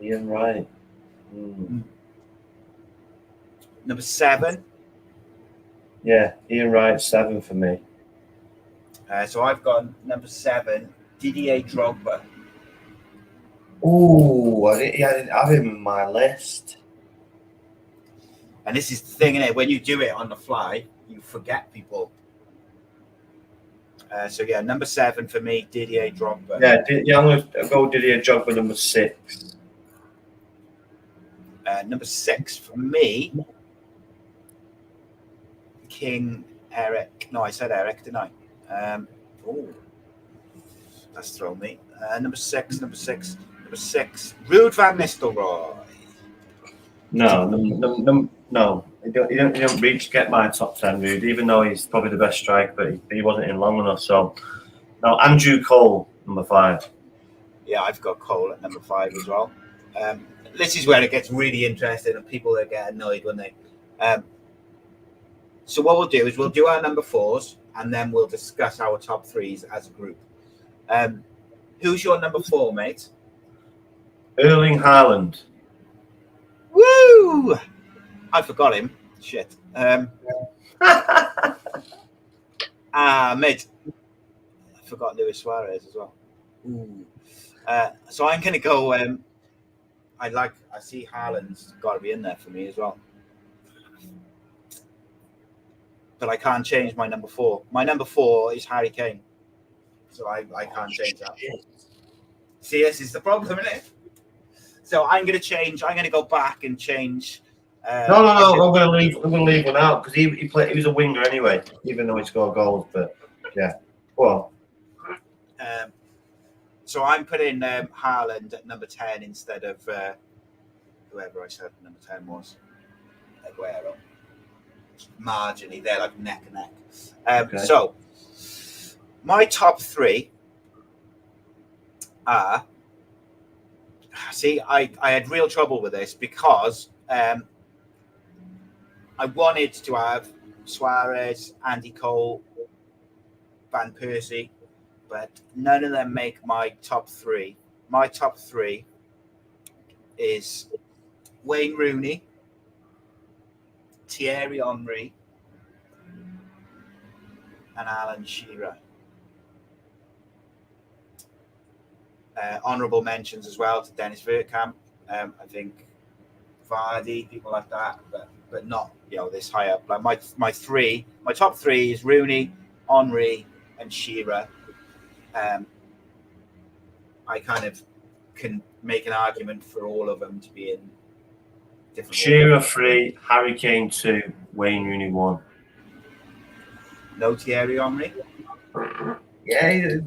Ian Wright. Number 7. Yeah, Ian Wright, 7 for me. So I've gone number 7, Didier Drogba. Oh, I didn't have him on my list. And this is the thing, isn't it? When you do it on the fly, you forget people. So yeah, number 7 for me, Didier Drogba. Yeah, I'm going to go Didier Drogba, number 6. Number 6 for me, King Eric. No, I said Eric, didn't I? That's thrown me. Number 6, Ruud van Nistelrooy. No. You don't reach get my top 10, Ruud, even though he's probably the best striker, but he wasn't in long enough. So, no, Andrew Cole, number 5. Yeah, I've got Cole at number 5 as well. This is where it gets really interesting and people that get annoyed when they. So what we'll do is we'll do our number 4s and then we'll discuss our top 3s as a group. Who's your number 4, mate? Erling Haaland. Woo! I forgot him. Shit. Mate. I forgot Luis Suarez as well. Ooh. So I'm going to go. I see Haaland's got to be in there for me as well. But I can't change my number 4. My number 4 is Harry Kane. So I can't change that. See, this is the problem, isn't it? So I'm going to change. I'm going to go back and change. No. I'm going to leave one out because he was a winger anyway, even though he scored goals. But yeah, well. So I'm putting Haaland at number 10 instead of whoever I said number 10 was. Aguero. Marginally, they're like neck and neck. Okay. So my top 3 are. See, I had real trouble with this because I wanted to have Suarez, Andy Cole, Van Persie, but none of them make my top 3. My top 3 is Wayne Rooney, Thierry Henry, and Alan Shearer. Honourable mentions as well to Dennis Bergkamp. I think Vardy, people like that, but not this high up. Like my top 3 is Rooney, Henry, and Shearer. I kind of can make an argument for all of them to be in different. Shearer 3, Harry Kane 2, Wayne Rooney 1. No Thierry Henry. Yeah,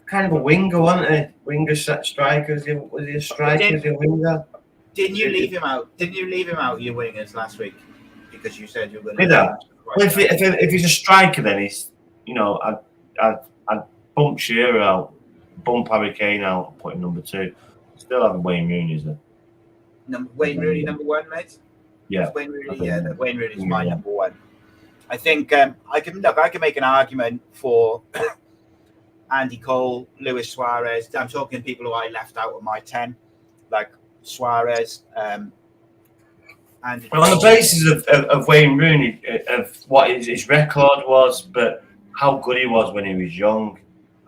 kind of a winger, wasn't he? Winger striker. Was he a striker? Was he a winger? Didn't you leave him out? Didn't you leave him out your wingers last week because you said you were going to? Did I? Well, if he's a striker, then he's I'd bump Shearer out, bump Harry Kane out, and put him number 2. Still have Wayne Rooney, is it? Wayne Rooney number 1, mate. Yeah. Wayne Rooney. Yeah, Wayne Rooney's my number 1. I think I can make an argument for Andy Cole, Luis Suarez. I'm talking people who I left out of my 10, like Suarez. Andy Cole. On the basis of Wayne Rooney, of what his record was, but how good he was when he was young,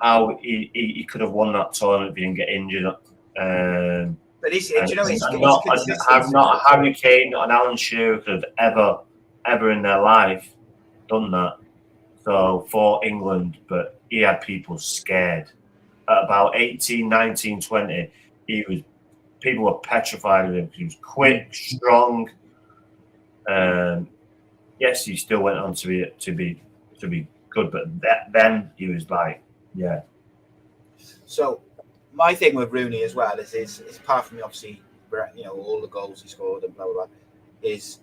how he could have won that tournament if he didn't get injured. But not a Harry Kane, not an Alan Shearer could have ever in their life done that. So for England, but he had people scared. At about 18, 19, 20, people were petrified of him. He was quick, strong. Yes, he still went on to be good, but then he was like, yeah. So my thing with Rooney as well is apart from obviously all the goals he scored and blah blah blah, is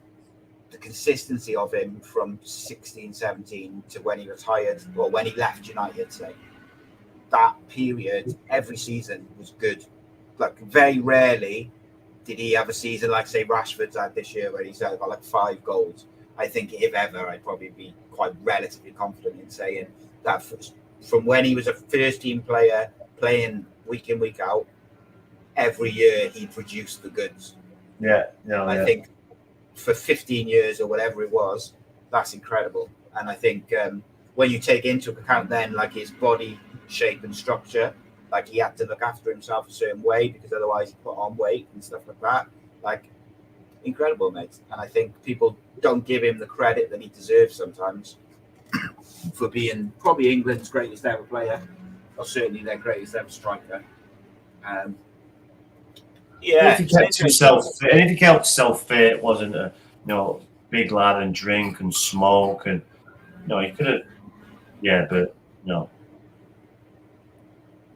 the consistency of him from 16, 17 to when he retired or when he left United. Say that period, every season was good. Like very rarely did he have a season like say Rashford's had this year where he's got like 5 goals. I think if ever, I'd probably be quite relatively confident in saying that from when he was a first team player playing week in, week out, every year he produced the goods. Yeah. I think for 15 years or whatever it was, that's incredible. And I think when you take into account then like his body shape and structure, like he had to look after himself a certain way because otherwise he put on weight and stuff like that. Like incredible, mate. And I think people don't give him the credit that he deserves sometimes for being probably England's greatest ever player, or certainly their greatest ever striker. If he kept himself fit, wasn't a big lad and drink and smoke and he could have. Yeah, but no.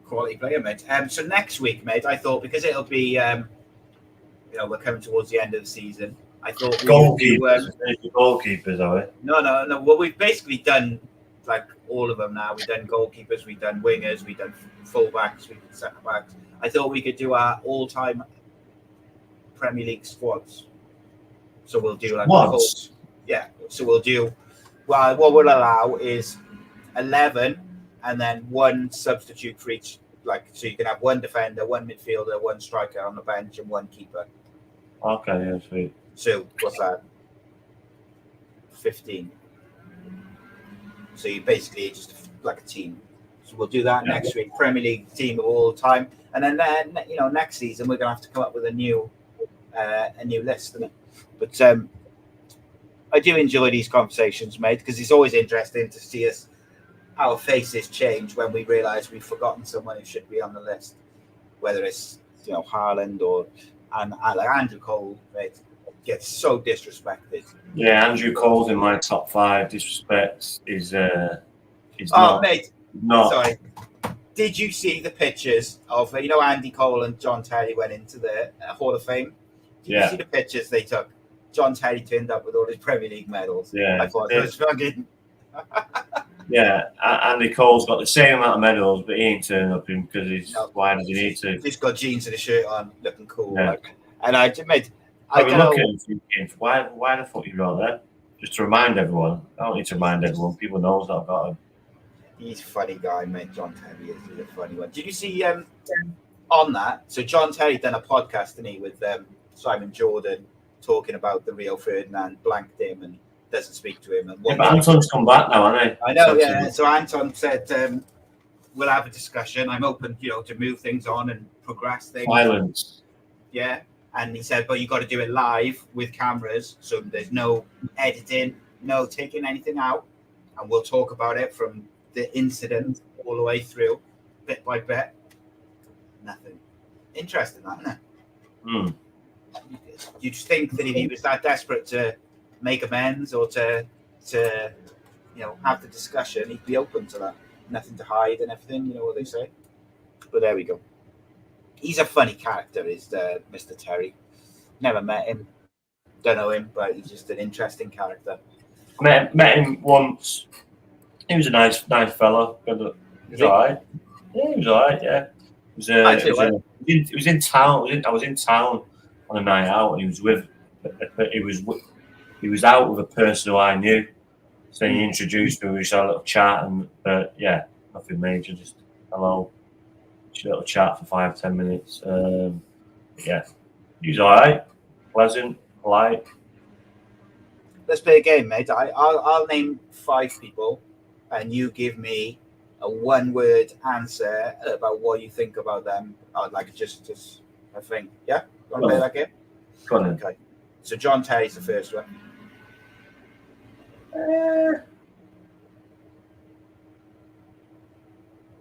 Quality player, mate. So next week, mate, I thought because it'll be we're coming towards the end of the season. I thought goalkeepers, are we? No. Well, we've basically done like all of them now. We've done goalkeepers, we've done wingers, we've done fullbacks, we've done centre backs. I thought we could do our all-time Premier League squads. So we'll do like squads. Yeah. So we'll do. Well, what we'll allow is 11, and then 1 substitute for each. Like so, you can have 1 defender, 1 midfielder, 1 striker on the bench, and 1 keeper. Okay, yeah, sweet. So what's that? 15. So you basically just like a team. So we'll do that next week. Premier League team of all time, and then next season we're gonna have to come up with a new list. But I do enjoy these conversations, mate, because it's always interesting to see our faces change when we realise we've forgotten someone who should be on the list. Whether it's Haaland and like Andrew Cole, mate, gets so disrespected. Yeah, Andrew Cole's in my top 5. Disrespect is not. Mate, not. Sorry. Did you see the pictures of Andy Cole and John Terry went into the Hall of Fame? Did you see the pictures they took? John Terry turned up with all his Premier League medals. Yeah, I thought it was fucking. Yeah, Andy Cole's got the same amount of medals, but he ain't turning up because why does he need to? He's got jeans and a shirt on, looking cool. Yeah. And I don't know. Thinking, why the fuck you wrote that? Just to remind everyone. I don't need to remind everyone. People knows that I've got him. He's a funny guy, mate. John Terry is a funny one. Did you see on that? So John Terry done a podcast, didn't he, with Simon Jordan, talking about the Rio Ferdinand blanked him and doesn't speak to him. And but Anton's come back now, hasn't he? I know, yeah. So Anton said, we'll have a discussion. I'm open, to move things on and progress things. Silence. Yeah. And he said, but you got to do it live with cameras. So there's no editing, no taking anything out. And we'll talk about it from the incident all the way through, bit by bit. Nothing. Interesting, that, isn't it? Mm. You'd think that if he was that desperate to make amends or to have the discussion, he'd be open to that. Nothing to hide and everything, what they say. But there we go. He's a funny character, is Mr. Terry. Never met him, don't know him, but he's just an interesting character. Met him once. He was a nice fella. He was alright. Yeah, he was alright. Yeah, he was in town. I was in town on a night out, and he was out with a person who I knew. So he introduced me. We just had a little chat, and nothing major. Just hello, just a little chat for 5-10 minutes. He was alright, pleasant, polite. Let's play a game, mate. I'll name 5 people, and you give me a 1-word answer about what you think about them. Like just a thing. Yeah, want to play that game? Go on. Okay. So John Terry's the first one.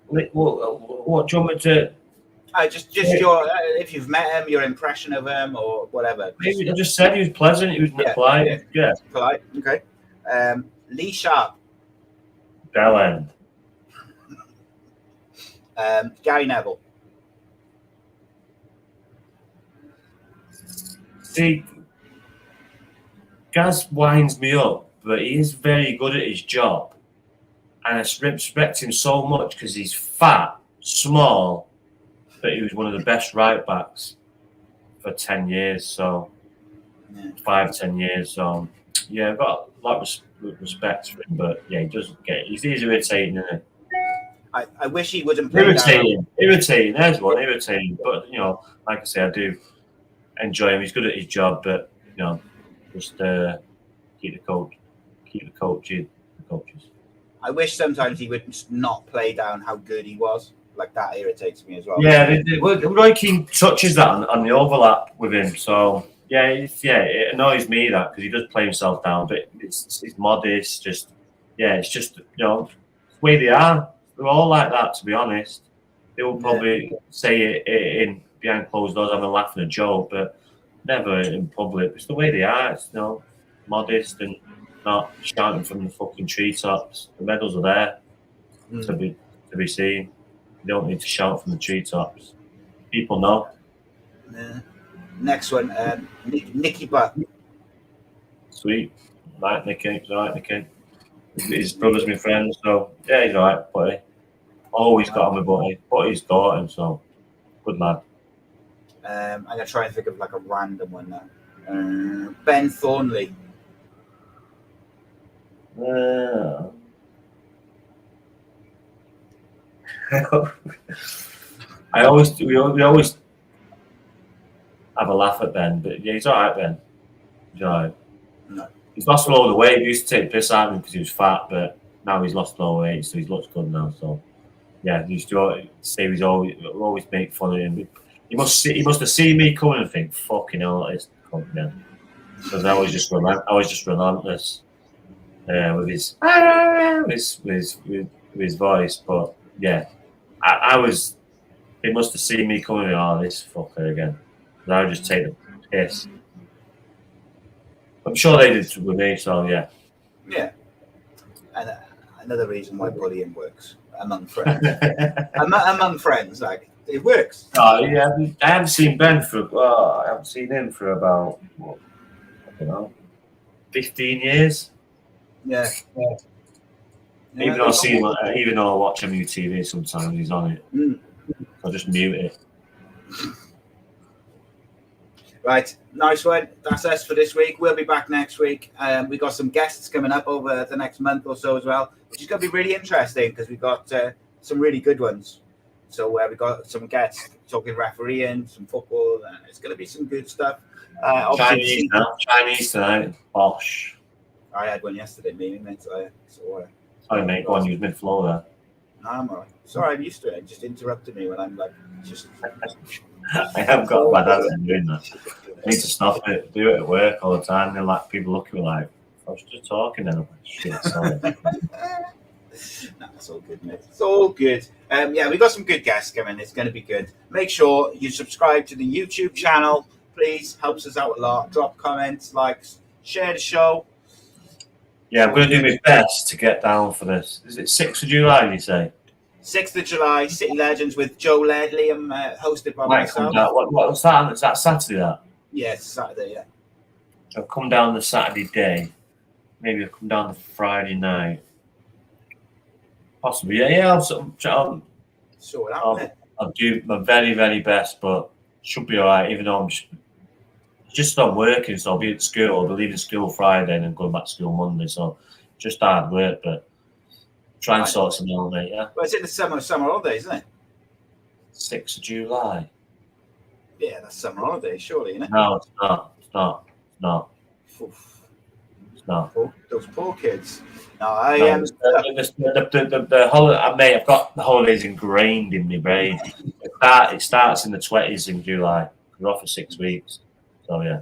What do you want me to? Just your if you've met him, your impression of him, or whatever. Maybe I just said he was pleasant. He was polite. Yeah. Polite. Okay. Lee Sharp. Bell End. Gary Neville. See, Gaz winds me up, but he is very good at his job. And I respect him so much because he's fat, small, but he was one of the best right backs for 10 years. So, 5-10 years. So, yeah, I've got a lot of respect for him, but yeah, he doesn't get it. He's irritating, isn't he? I wish he wouldn't play Irritating. There's one, irritating. But, like I say, I do enjoy him. He's good at his job, but, just keep the coaches. I wish sometimes he would not play down how good he was. Like, that irritates me as well. Yeah, Roy Keane touches that on the overlap with him. So, it annoys me that because he does play himself down, but it's modest. It's just, the way they are. They're all like that, to be honest. They will probably say it in behind closed doors, having a laugh and a joke, but never in public. It's the way they are. It's modest and not shouting from the fucking treetops. The medals are there to be seen. You don't need to shout from the treetops. People know. Next one, Nicky Butt. Sweet. Right, Nicky. He's all right, Nicky. His brother's my friend, so yeah, he's all right, buddy. Always got on with buddy. Buddy's got him, so good lad. I'm going to try and think of like a random one now. Ben Thornley. we always have a laugh at Ben, but yeah, he's all right, Ben. He's all right. No. He's lost a load of weight. We used to take piss out of him because he was fat, but now he's lost a lot of weight, so he looks good now. So yeah, he used to say we always make fun of him. He must have seen me coming and think, fucking hell, that is coming. Because I was just relentless with his voice. But yeah, I was He must have seen me coming. Oh, this fucker again. And I would just take the piss. I'm sure they did with me, so yeah. Yeah. And another reason why bullying works among friends. among friends, like, it works. Oh, yeah. I haven't seen Ben I haven't seen him for about, what, I don't know, 15 years. Yeah. Even though I watch him on TV sometimes, he's on it. I'll just mute it. Right, nice one. That's us for this week. We'll be back next week. We got some guests coming up over the next month or so as well, which is going to be really interesting because we got some really good ones. So we got some guests talking refereeing, some football. It's going to be some good stuff. Chinese tonight. Bosh. I had one yesterday, mate. Sorry, mate. Go on, you was mid-flow there. No, I'm all right. Sorry, I'm used to it. It just interrupted me when I'm like, just... I have got a bad habit of doing that. I need to stop it. Do it at work all the time. Then like people look at me like, I was just talking then. I'm like, shit, sorry. No, it's all good, mate. It's all good. Yeah, we got some good guests coming. It's going to be good. Make sure you subscribe to the YouTube channel. Please, helps us out a lot. Drop comments, likes, share the show. Yeah, I'm going to do my best to get down for this. Is it 6th of July, you say? 6th of July, City Legends with Joe Ledley. I'm hosted by myself. What's that? Is that Saturday, that? Yeah, it's Saturday, yeah. So I'll come down the Saturday day. Maybe I'll come down the Friday night. Possibly, yeah. I'll do my very, very best, but should be all right, even though I'm just not working, so I'll be at school. I'll be leaving school Friday and then going back to school Monday, so just hard work, but try and sort something out, mate, yeah? Well, it's in the summer holidays, isn't it? 6th of July. Yeah, that's summer holidays, surely, isn't it? No, it's not. Oof. It's not. Those poor kids. No, the holiday, mate, I've got the holidays ingrained in my brain. It starts in the 20s in July. We're off for 6 weeks. So, yeah.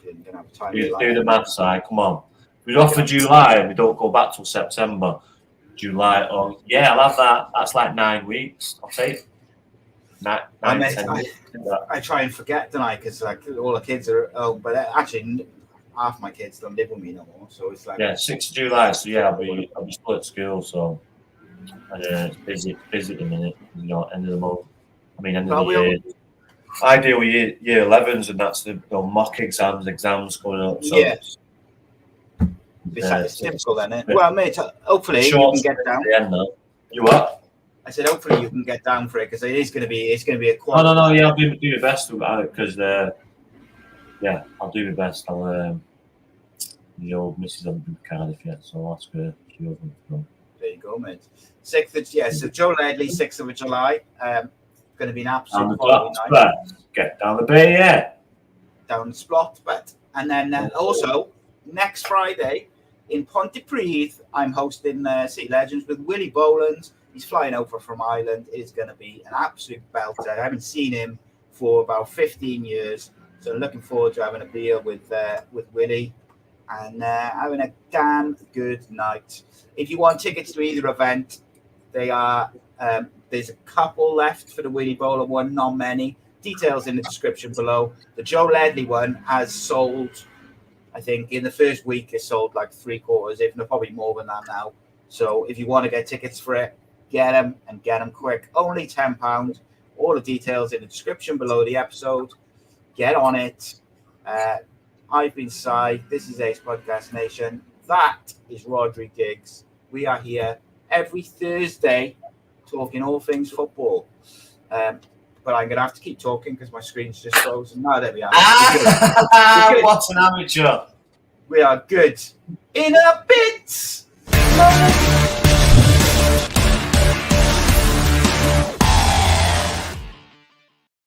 Do the maths side, come on. We're off for July and we don't go back till September. July, I'll have that. That's like 9 weeks. I'll take 10 weeks. I try and forget, don't I? Because like all the kids are but actually half my kids don't live with me no more. So it's like 6th of July. So yeah, I'll be still at school. So it's busy at the minute. End of the month. End of the year. I deal with year 11s, and that's the mock exams coming up. So yeah. It's typical then, isn't it? Well, mate, hopefully you can get down. You what? I said hopefully you can get down for it because it's going to be a quad. No, yeah, I'll do my best about it because I'll do my best. The old missus hasn't been to Cardiff yet, so I'll ask her. There you go, mate. 6th, so Joe Ledley, 6th of July. Going to be an absolute night. Get down the bay, yeah. Down Splott, and then also next Friday in Pontypridd, I'm hosting City Legends with Willie Boland. He's flying over from Ireland. It is going to be an absolute belter. I haven't seen him for about 15 years, so looking forward to having a beer with Willie and having a damn good night. If you want tickets to either event, they are. There's a couple left for the Willie Boland one, not many. Details in the description below. The Joe Ledley one has sold, I think, in the first week, it sold like 3/4, if not probably more than that now. So if you want to get tickets for it, get them and get them quick. Only £10. All the details in the description below the episode. Get on it. I've been Si. This is Ace Podcast Nation. That is Rhodri Giggs. We are here every Thursday talking all things football. But I'm going to have to keep talking because my screen's just frozen. No, there we are. We're good. What an amateur. We are good. In a bit.